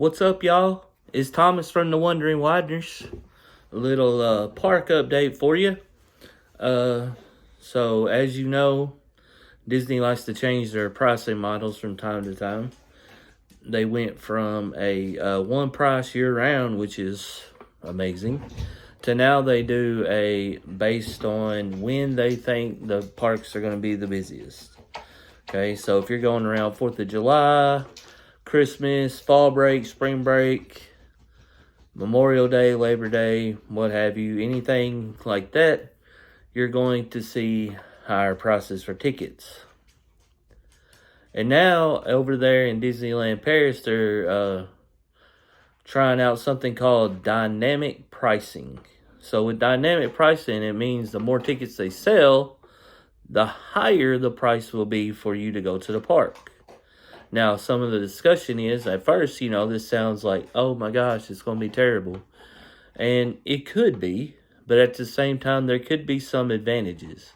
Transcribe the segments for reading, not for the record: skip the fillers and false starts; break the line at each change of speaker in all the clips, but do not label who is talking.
What's up, y'all? It's Thomas from the Wandering Wideners. A little park update for you. So as you know, Disney likes to change their pricing models from time to time. They went from a one price year round, which is amazing, to now they do a based on when they think the parks are going to be the busiest. Okay, so if you're going around 4th of July, Christmas, fall break, spring break, Memorial Day, Labor Day, what have you, anything like that, you're going to see higher prices for tickets. And now, over there in Disneyland Paris, they're trying out something called dynamic pricing. So with dynamic pricing, it means the more tickets they sell, the higher the price will be for you to go to the park. Now, some of the discussion is, at first, this sounds like, oh my gosh, it's going to be terrible. And it could be, but at the same time, there could be some advantages.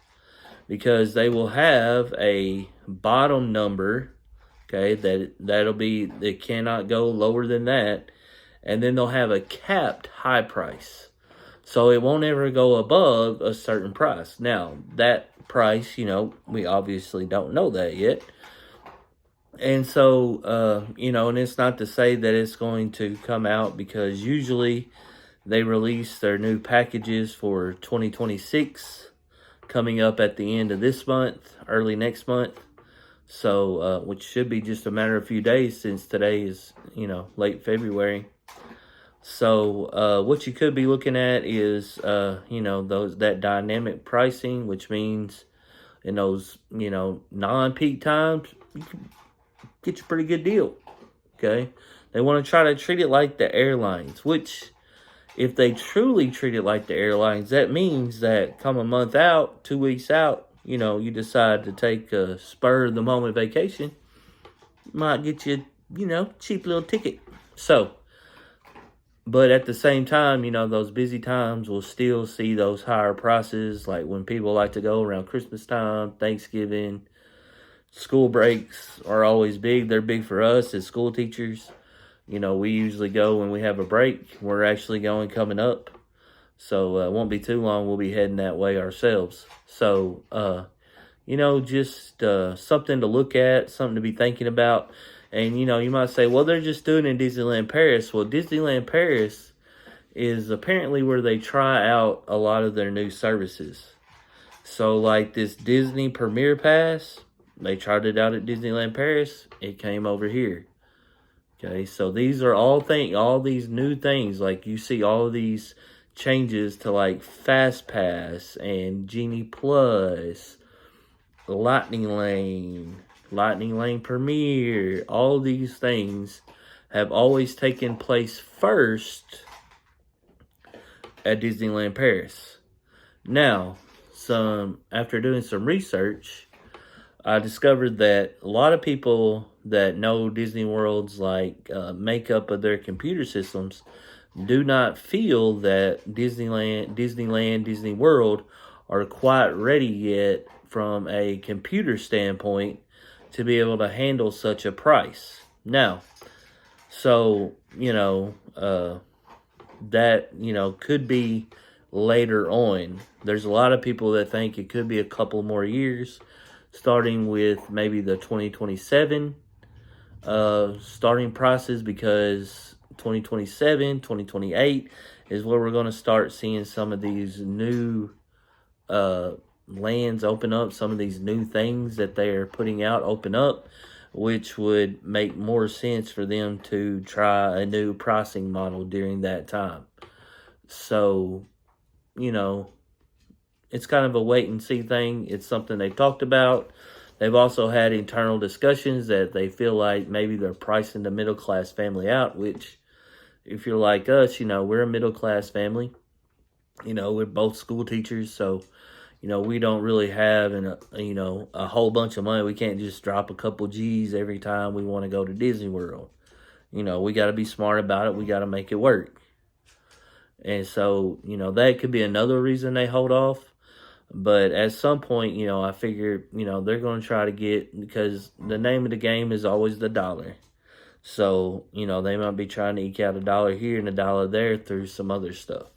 Because they will have a bottom number, okay, that'll be, it cannot go lower than that. And then they'll have a capped high price. So it won't ever go above a certain price. Now, that price, we obviously don't know that yet. And so, and it's not to say that it's going to come out, because usually they release their new packages for 2026 coming up at the end of this month, early next month. So, which should be just a matter of a few days, since today is, late February. So, what you could be looking at is, that dynamic pricing, which means in those, non-peak times, you can get you a pretty good deal. Okay, they want to try to treat it like the airlines, which, if they truly treat it like the airlines, that means that come a month out, 2 weeks out, you decide to take a spur of the moment vacation, might get you, cheap little ticket. So, but at the same time, those busy times will still see those higher prices, like when people like to go around Christmas time, Thanksgiving. School breaks are always big. They're big for us as school teachers. We usually go when we have a break. We're actually going coming up. So it won't be too long. We'll be heading that way ourselves. So, just something to look at, something to be thinking about. And, you might say, well, they're just doing it in Disneyland Paris. Well, Disneyland Paris is apparently where they try out a lot of their new services. So, like this Disney Premier Pass, they tried it out at Disneyland Paris. It came over here. Okay, so these are all these new things. Like, you see all of these changes to, like, Fast Pass and Genie Plus, Lightning Lane Premier. All these things have always taken place first at Disneyland Paris. Now, after doing some research, I discovered that a lot of people that know Disney World's makeup of their computer systems do not feel that Disney World are quite ready yet from a computer standpoint to be able to handle such a price. Now, so, that, could be later on. There's a lot of people that think it could be a couple more years, starting with maybe the 2027 starting prices, because 2027, 2028 is where we're going to start seeing some of these new lands open up, some of these new things that they are putting out open up, which would make more sense for them to try a new pricing model during that time. So, it's kind of a wait and see thing. It's something they talked about. They've also had internal discussions that they feel like maybe they're pricing the middle class family out, which, if you're like us, we're a middle class family. We're both school teachers, so, we don't really have a whole bunch of money. We can't just drop a couple G's every time we want to go to Disney World. We got to be smart about it. We got to make it work. And so, that could be another reason they hold off. But at some point, I figure, they're going to try to get, because the name of the game is always the dollar. So, they might be trying to eke out $1 here and $1 there through some other stuff.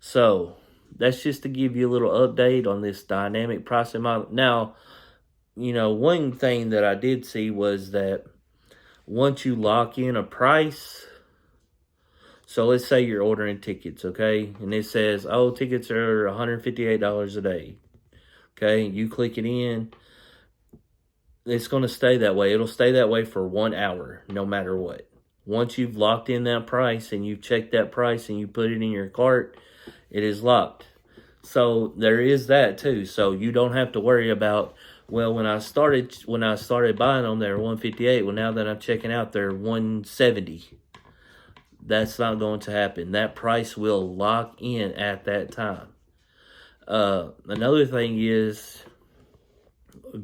So, that's just to give you a little update on this dynamic pricing model. Now, one thing that I did see was that once you lock in a price, so let's say you're ordering tickets, okay? And it says, oh, tickets are $158 a day. Okay, you click it in. It's going to stay that way. It'll stay that way for 1 hour, no matter what. Once you've locked in that price and you've checked that price and you put it in your cart, it is locked. So there is that too. So you don't have to worry about, well, when I started buying them, they were $158. Well, now that I'm checking out, they're $170. That's not going to happen. That price will lock in at that time. Another thing is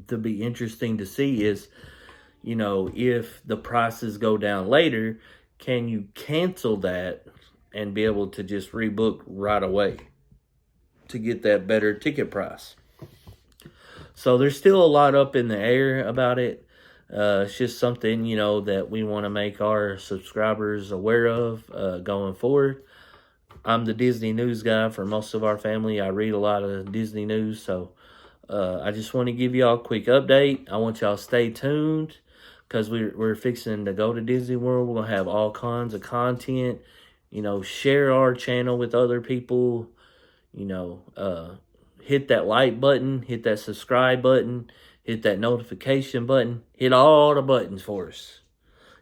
to be interesting to see is, if the prices go down later, can you cancel that and be able to just rebook right away to get that better ticket price? So there's still a lot up in the air about it. It's just something, that we want to make our subscribers aware of going forward. I'm the Disney news guy for most of our family. I read a lot of Disney news, so I just want to give y'all a quick update. I want y'all to stay tuned because we're fixing to go to Disney World. We're going to have all kinds of content. Share our channel with other people. Hit that like button, hit that subscribe button, hit that notification button, hit all the buttons for us,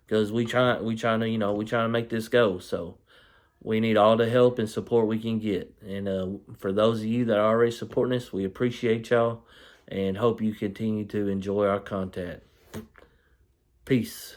because we trying to make this go. So we need all the help and support we can get. And for those of you that are already supporting us, we appreciate y'all and hope you continue to enjoy our content. Peace.